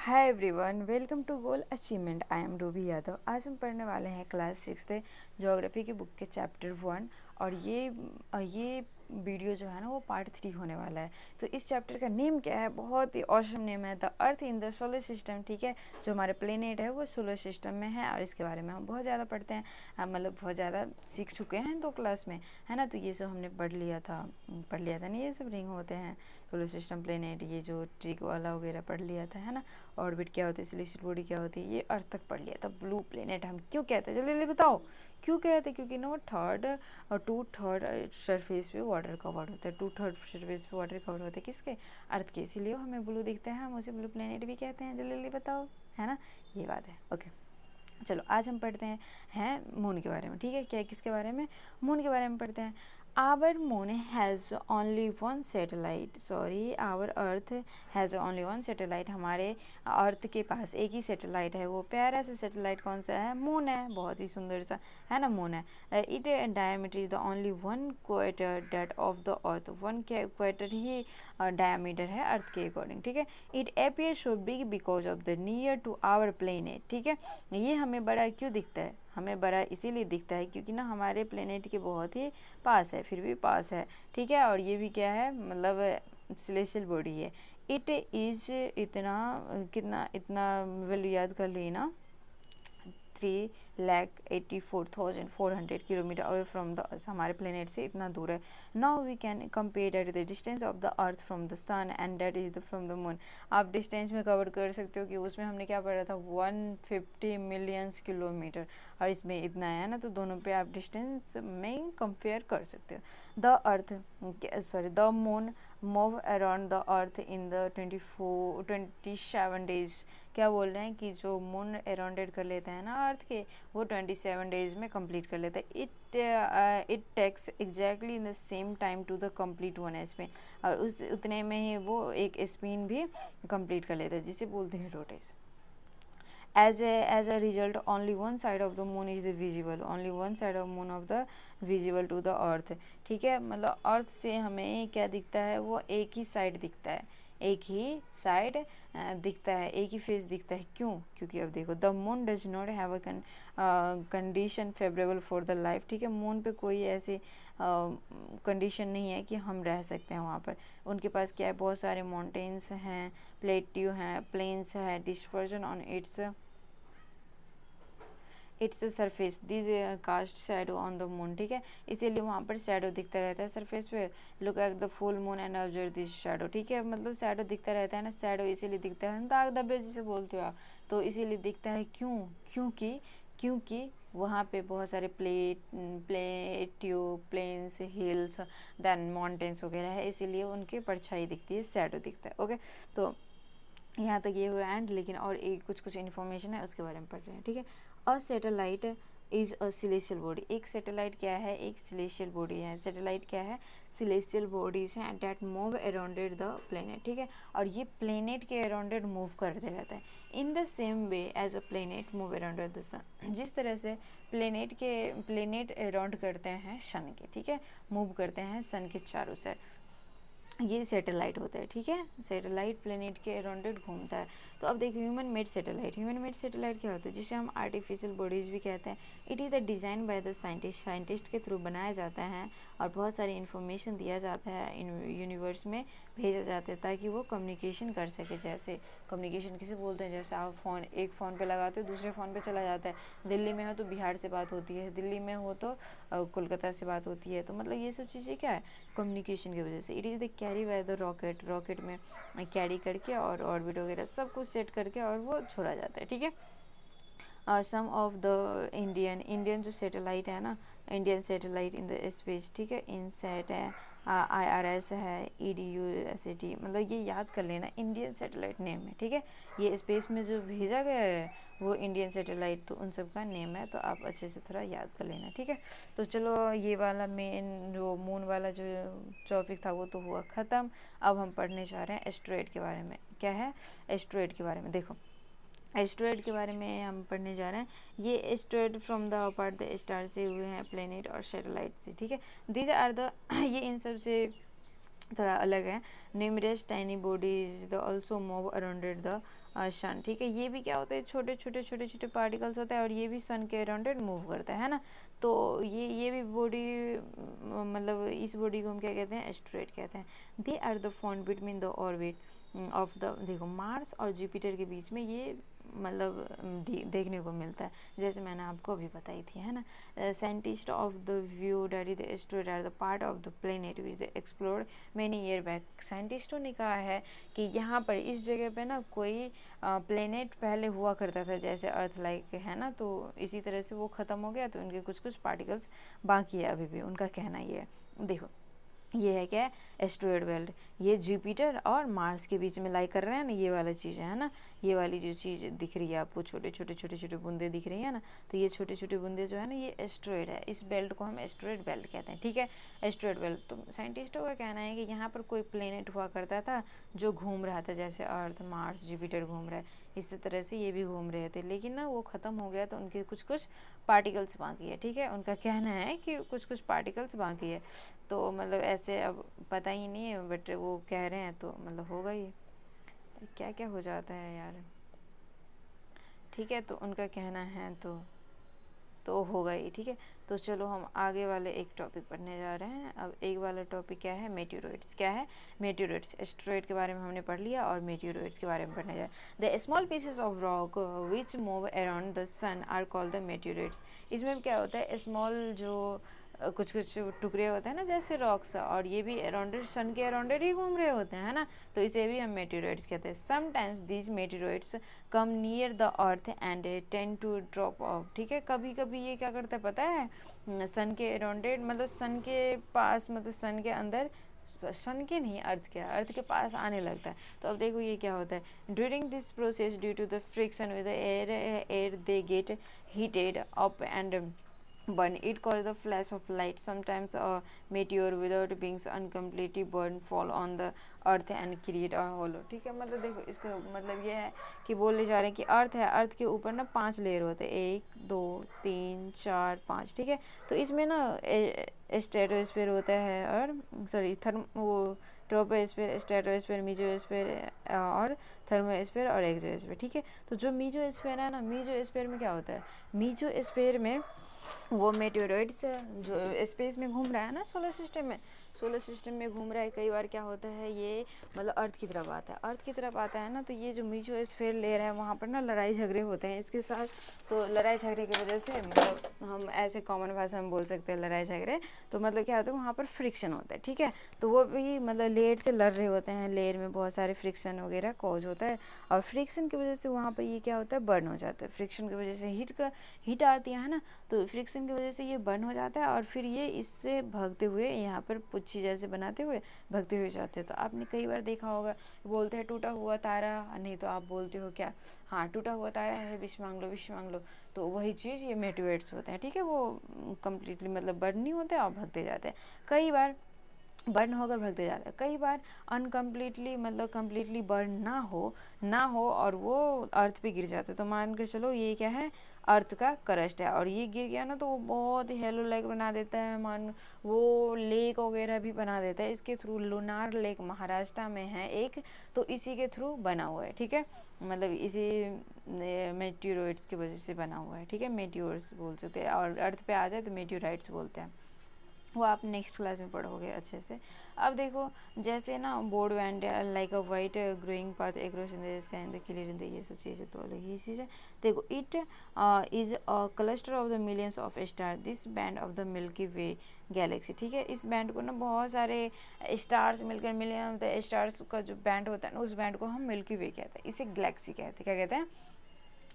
Hi everyone, welcome to goal achievement. I am Ruby Yadav. आज हम पढ़ने वाले हैं क्लास 6 ज्योग्राफी की बुक के चैप्टर 1। और ये वीडियो जो है ना वो पार्ट 3 होने वाला है। तो इस चैप्टर का नेम क्या है? बहुत ही ऑसम नेम है, the earth in the solar system. ठीक है, जो हमारे प्लेनेट है वो सोलर सिस्टम में है और इसके बारे में हम बहुत ज़्यादा पढ़ते हैं, मतलब बहुत ज़्यादा सीख चुके हैं 2 क्लास में, है ना। तो ये सब हमने पढ़ लिया था ना, ये सब रिंग होते हैं, सोलर सिस्टम, प्लेनेट, ये जो ट्रिक वाला वगैरह पढ़ लिया था, है ना। ऑर्बिट क्या होती है, सेलेस्टियल बॉडी क्या होती है, ये अर्थ तक पढ़ लिया था। ब्लू प्लेनेट हम क्यों कहते हैं, जल्दी जल्दी बताओ क्यों कहते हैं? क्योंकि ना वो टू थर्ड सरफेस पे वाटर कवर्ड होता है, 2/3 सरफेस पे वाटर कवर्ड होता है, किसके? अर्थ के। इसीलिए हमें ब्लू दिखता है, हम उसे ब्लू प्लेनेट भी कहते हैं। जल्दी जल्दी बताओ, है ना, ये बात है। ओके, चलो आज हम पढ़ते हैं मून के बारे में। ठीक है, क्या किसके बारे में? मून के बारे में पढ़ते हैं। Our moon has only one satellite, sorry, our earth has only one satellite. हमारे अर्थ के पास एक ही सैटेलाइट है। वो प्यारा सा सैटेलाइट कौन सा है? मून है, बहुत ही सुंदर सा, है ना, मून है। It diameter is the only one quarter that of the earth. One quarter ही डायमीटर है अर्थ के अकॉर्डिंग। ठीक है, it appear so big because of the near to our planet. ठीक है, ये हमें बड़ा क्यों दिखता है? हमें बड़ा इसीलिए दिखता है क्योंकि ना हमारे प्लेनेट के बहुत ही पास है, फिर भी पास है। ठीक है, और ये भी क्या है, मतलब सेलेस्टियल बॉडी है। इट इज इतना इतना वैल्यू याद कर लेना, 3,84,400 किलोमीटर अवे फ्रॉम द, हमारे प्लेनेट से इतना दूर है। Now we can compare that the distance of the earth from the sun and that is the from the moon. आप डिस्टेंस में कवर कर सकते हो कि उसमें हमने क्या पढ़ा था, 150 मिलियंस किलोमीटर, और इसमें इतना है ना, तो दोनों पे आप डिस्टेंस में कंपेयर कर सकते हो। The earth, sorry, the moon move around the earth in the 27 days. क्या बोल रहे हैं कि जो मून अराउंडेड कर लेते हैं ना अर्थ के, वो 27 डेज में कंप्लीट कर लेते हैं। It takes exactly in the same time to the complete one spin, और उस उतने में ही वो एक स्पिन भी कंप्लीट कर लेता है, जिसे बोलते हैं rotation. As a result, only one side of the moon is visible, only one side of moon of the visible to the earth। ठीक है, मतलब अर्थ से हमें क्या दिखता है, वो एक ही साइड दिखता है, एक ही साइड दिखता है, एक ही फेस दिखता है। क्यों? क्योंकि अब देखो, the moon does not have a condition favourable for the life. ठीक है, मून पे कोई ऐसी कंडीशन नहीं है कि हम रह सकते हैं वहाँ पर। उनके पास क्या है, बहुत सारे माउंटेन्स हैं, प्लेट्यू हैं, प्लेन्स है, dispersion on its surface, this cast shadow on the moon. ठीक है, इसीलिए वहाँ पर शैडो दिखता रहता है सरफेस पे। Look at the full moon and observe this shadow. ठीक है, मतलब शैडो दिखता रहता है ना, शैडो इसीलिए दिखता है, दाग धब्बे जिसे बोलते हो आप, तो इसीलिए दिखता है। क्योंकि वहाँ पे बहुत सारे plateau, plains, hills, then mountains वगैरह है, इसीलिए उनकी परछाई दिखती है, शैडो दिखता है। ओके, तो यहाँ तक ये हुआ एंड, लेकिन और एक कुछ इन्फॉर्मेशन है उसके बारे में पढ़ रहे हैं। ठीक है, a satellite is a celestial body. एक सैटेलाइट क्या है? एक सिलेस्टियल बॉडी है। सैटेलाइट क्या है? सिलेस्टियल बॉडीज हैं that move arounded the planet. ठीक है, और ये प्लेनेट के अराउंडेड मूव करते रहता है। In the same way as a planet move around the sun. जिस तरह से प्लेनेट अराउंड करते हैं सन के, ठीक है, मूव करते हैं सन के चारों साइड, ये सैटेलाइट होता है। ठीक है, सैटेलाइट प्लेनेट के अराउंडेड घूमता है। तो अब देखो, ह्यूमन मेड सैटेलाइट क्या होता है, जिसे हम आर्टिफिशियल बॉडीज़ भी कहते हैं। It is the design by the scientist के थ्रू बनाया जाता है, और बहुत सारी इन्फॉर्मेशन दिया जाता है, इन यूनिवर्स में भेजा जाता है, ताकि वो कम्युनिकेशन कर सके। जैसे कम्युनिकेशन किसे बोलते हैं, जैसे आप एक फ़ोन पे लगाते हो, दूसरे फ़ोन पे चला जाता है। दिल्ली में हो तो बिहार से बात होती है, दिल्ली में हो तो कोलकाता से बात होती है। तो मतलब ये सब चीज़ें क्या है, कम्युनिकेशन की वजह से। It is the carry by the rocket में कैरी करके और ऑर्बिट वगैरह सब कुछ सेट करके और वो छोड़ा जाता है। ठीक है, सम ऑफ द इंडियन जो सैटेलाइट है ना, Indian satellite in the space. ठीक है, इनसैट है, IRS है, EDUSAT, मतलब ये याद कर लेना, इंडियन सैटेलाइट नेम है। ठीक है, ये स्पेस में जो भेजा गया है वो इंडियन सैटेलाइट, तो उन सब का नेम है, तो आप अच्छे से थोड़ा याद कर लेना। ठीक है, तो चलो, ये वाला मेन जो मून वाला जो टॉपिक था वो तो हुआ ख़त्म। अब हम पढ़ने जा रहे हैं एस्ट्रॉयड के बारे में। क्या है? एस्ट्रॉयड के बारे में। देखो, एस्ट्रॉयड के बारे में हम पढ़ने जा रहे हैं। ये asteroid from the apart the star से हुए हैं, प्लेनेट और सैटेलाइट से। ठीक है, दीज आर द ये इन सब से थोड़ा अलग है। Numerous tiny bodies the also move arounded the sun, ठीक है। ये भी क्या होता है, छोटे छोटे छोटे छोटे पार्टिकल्स होता है और ये भी सन के अराउंडेड मूव करता है ना। तो ये भी बॉडी, मतलब इस बॉडी को हम क्या कहते हैं, एस्टेरॉइड कहते हैं। They are the found between the orbit of the, देखो मार्स और जुपिटर के बीच में ये मतलब देखने को मिलता है, जैसे मैंने आपको अभी बताई थी, है ना। Scientist of the view that is the asteroid are the part of the planet which the explored many year back. साइंटिस्टों ने कहा है कि यहाँ पर इस जगह पे ना कोई प्लेनेट पहले हुआ करता था जैसे अर्थ लाइक, है ना। तो इसी तरह से वो ख़त्म हो गया, तो उनके कुछ कुछ पार्टिकल्स बाकी है अभी भी, उनका कहना ये है। देखो ये है क्या, एस्टेरॉइड बेल्ट, ये जुपिटर और मार्स के बीच में लाई कर रहे हैं ना, ये वाला चीज़ है ना। ये वाली जो चीज़ दिख रही है आपको, छोटे छोटे छोटे छोटे बूंदे दिख रही है ना, तो ये छोटे छोटे बूंदे जो है ना, ये एस्टेरॉइड है। इस बेल्ट को हम एस्टेरॉइड बेल्ट कहते हैं, ठीक है, एस्टेरॉइड बेल्ट। तो साइंटिस्टों का कहना है कि यहाँ पर कोई प्लेनेट हुआ करता था जो घूम रहा था, जैसे अर्थ मार्स जुपिटर घूम रहा है, इसी तरह से ये भी घूम रहे थे, लेकिन ना वो ख़त्म हो गया, तो उनके कुछ कुछ पार्टिकल्स बाकी है, ठीक है। उनका कहना है कि कुछ कुछ पार्टिकल्स बाकी है। तो मतलब ऐसे अब पता ही नहीं है, बट वो कह रहे हैं तो मतलब होगा ही, क्या क्या हो जाता है यार, ठीक है। तो उनका कहना है तो होगा ही, ठीक है। तो चलो हम आगे वाले एक टॉपिक पढ़ने जा रहे हैं। अब एक वाला टॉपिक क्या है, मेटेओराइड्स। क्या है, मेटेओराइड्स। एस्टेरॉइड के बारे में हमने पढ़ लिया और मेटेओराइड्स के बारे में पढ़ने जा रहे हैं। The small pieces of rock which move around the sun are called the meteoroids. इसमें क्या होता है, स्मॉल जो कुछ कुछ टुकड़े होते हैं ना जैसे रॉक्स, और ये भी अराउंडेड, सन के अराउंडेड ही घूम रहे होते हैं, है ना। तो इसे भी हम मेटेओराइड्स कहते हैं। Sometimes these meteoroids come near the earth and tend to drop off, ठीक है। कभी कभी ये क्या करता है पता है, सन के अराउंडेड मतलब सन के पास, मतलब सन के अंदर, सन के नहीं, अर्थ के पास आने लगता है। तो अब देखो ये क्या होता है, during this process due to the friction with the air they get heated up and burn. It causes the flash of light. Sometimes a meteor without being uncompletely burned fall on the earth and create a hollow, ठीक है। मतलब देखो इसका मतलब ये है कि बोले जा रहे हैं कि अर्थ है, अर्थ के ऊपर ना 5 लेयर होते हैं, 1 2 3 4 5, ठीक है। तो इसमें ना स्ट्रेटोस्फीयर होता है, और सॉरी वो ट्रोपोस्फीयर, स्ट्रेटोस्फीयर, मेसोस्फीयर और थर्मोस्फीयर और एक्सोस्फीयर, ठीक है। तो जो मेसोस्फीयर है ना, मेसोस्फीयर में क्या होता है, मेसोस्फीयर में वो मेटेओरॉइड्स जो स्पेस में घूम रहा है ना, सोलर सिस्टम में घूम रहा है, कई बार क्या होता है ये मतलब अर्थ की तरफ आता है, अर्थ की तरफ आता है ना, तो ये जो मेसोस्फीयर लेयर है वहाँ पर ना लड़ाई झगड़े होते हैं इसके साथ। तो लड़ाई झगड़े की वजह से, मतलब हम ऐसे कॉमन भाषा में बोल सकते हैं लड़ाई झगड़े, तो मतलब क्या होता है वहाँ पर फ्रिक्शन होता है, ठीक है। तो वो भी मतलब लेयर से लड़ रहे होते हैं, लेयर में बहुत सारे फ्रिक्शन वगैरह कॉज होता है, और फ्रिक्शन की वजह से वहाँ पर ये क्या होता है, बर्न हो जाता है। फ्रिक्शन की वजह से हीट आती है ना, तो फ्रिक्शन की वजह से ये बर्न हो जाता है, और फिर ये इससे भागते हुए यहाँ पर पुच्छी जैसे बनाते हुए भागते हुए जाते हैं। तो आपने कई बार देखा होगा, बोलते हैं टूटा हुआ तारा, नहीं तो आप बोलते हो क्या, हाँ टूटा हुआ तारा है, विश मांग लो विश मांग लो। तो वही चीज़ ये मेटेओराइड्स होते हैं, ठीक है। वो कम्प्लीटली मतलब बर्न नहीं होते और भागते जाते हैं, कई बार बर्न होकर भागते जाते हैं, कई बार अनकम्प्लीटली मतलब कम्प्लीटली बर्न ना हो और वो अर्थ पे गिर जाते हैं। तो मान कर चलो ये क्या है, अर्थ का क्रस्ट है, और ये गिर गया ना तो वो बहुत ही हेलो लेक बना देता है, मान वो लेक वगैरह भी बना देता है इसके थ्रू। लुनार लेक महाराष्ट्र में है एक, तो इसी के थ्रू बना हुआ है, ठीक है। मतलब इसी मेटेओराइड्स की वजह से बना हुआ है, ठीक है। मेटेओर्स बोल सकते हैं, और अर्थ पे आ जाए तो मेटेओराइड्स बोलते हैं। वो आप नेक्स्ट क्लास में पढ़ोगे अच्छे से। अब देखो जैसे ना board band like a white growing path across in the sky in the clear in the, ये सब चीज़ें तो अलग ही चीज़ है। देखो it is a cluster of the millions of star this band of the milky Way Galaxy, ठीक है। इस बैंड को ना बहुत सारे स्टार्स मिलकर मिलियन ऑफ द स्टार्स का जो बैंड होता है ना, उस बैंड को हम मिल्की वे कहते हैं, इसे गैलेक्सी कहते हैं। क्या कहते हैं,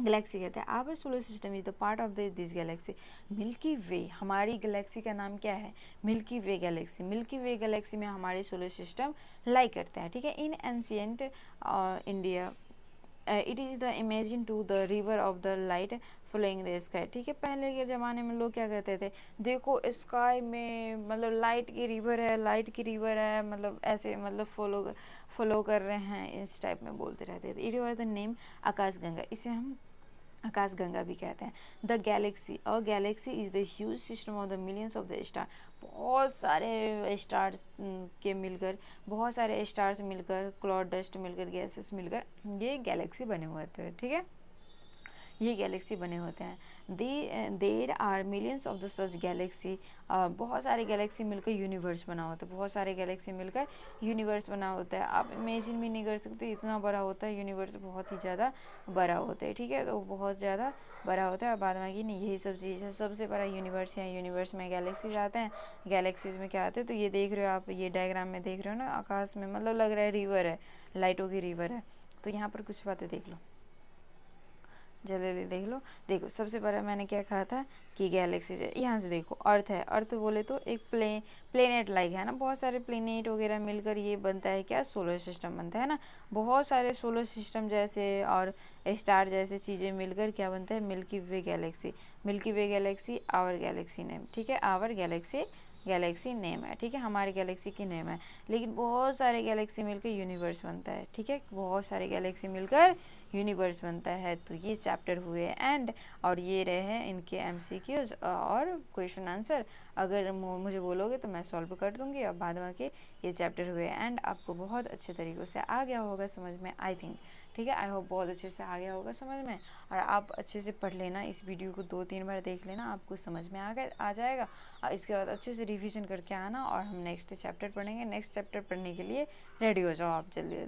गैलेक्सी कहते हैं। Our solar system is the part of this galaxy. Milky Way, हमारी गैलेक्सी का नाम क्या है, Milky Way galaxy. Milky Way galaxy में हमारे सोलर सिस्टम लाई करते हैं, ठीक है। In ancient India it is the imagine to the river of the light flowing the sky, ठीक है। पहले के ज़माने में लोग क्या कहते थे, देखो स्काई में मतलब लाइट की रिवर है, लाइट की रिवर है, मतलब ऐसे मतलब फॉलो कर रहे हैं, इस टाइप में बोलते रहते थे। इट वॉज द नेम आकाश गंगा, इसे हम आकाशगंगा भी कहते हैं। द गैलेक्सी, और Galaxy is the huge system of the millions of the star, बहुत सारे स्टार्स के मिलकर, बहुत सारे स्टार्स मिलकर, क्लाउड डस्ट मिलकर, गैसेस मिलकर ये गैलेक्सी बने हुए थे, ठीक है, ये गैलेक्सी बने होते हैं। There are millions of the such galaxy, बहुत सारे गैलेक्सी मिलकर यूनिवर्स बना होता है, बहुत सारे गैलेक्सी मिलकर यूनिवर्स बना होता है। आप इमेजिन भी नहीं कर सकते, इतना बड़ा होता है यूनिवर्स, बहुत ही ज़्यादा बड़ा होता है, ठीक है, तो बहुत ज़्यादा बड़ा होता है। और बाद में नहीं, यही सब चीज़ है, सबसे बड़ा यूनिवर्स है, यूनिवर्स में गैलेक्सीज आते हैं, गैलेक्सीज में क्या आते हैं, तो ये देख रहे हो आप, ये डायग्राम में देख रहे हो ना, आकाश में मतलब लग रहा है रिवर है, लाइटों की रिवर है। तो यहाँ पर कुछ बातें देख लो, जल्दी देख लो। देखो सबसे पहले मैंने क्या कहा था कि गैलेक्सीज है, यहाँ से देखो अर्थ है, अर्थ बोले तो एक प्लेनेट लाइक है ना, बहुत सारे प्लेनेट वगैरह मिलकर ये बनता है क्या, सोलर सिस्टम बनता है ना, बहुत सारे सोलर सिस्टम जैसे और स्टार जैसे चीज़ें मिलकर क्या बनता है, Milky Way galaxy. Milky Way galaxy our galaxy name, ठीक है, आवर गैलेक्सी गैलेक्सी नेम है, ठीक है, हमारी गैलेक्सी की नेम है। लेकिन बहुत सारे गैलेक्सी मिलकर यूनिवर्स बनता है, ठीक है, बहुत सारे गैलेक्सी मिलकर यूनिवर्स बनता है। तो ये चैप्टर हुए एंड, और ये रहे हैं इनके एमसीक्यूज और क्वेश्चन आंसर। अगर मुझे बोलोगे तो मैं सॉल्व कर दूंगी, और बाद में के ये चैप्टर हुए एंड, आपको बहुत अच्छे तरीक़े से आ गया होगा समझ में, आई थिंक, ठीक है, आई होप बहुत अच्छे से आ गया होगा समझ में। और आप अच्छे से पढ़ लेना, इस वीडियो को 2-3 बार देख लेना, आपको समझ में आ जाएगा। और इसके बाद अच्छे से रिवीजन करके आना, और हम नेक्स्ट चैप्टर पढ़ेंगे। नेक्स्ट चैप्टर पढ़ने के लिए रेडी हो जाओ आप जल्दी।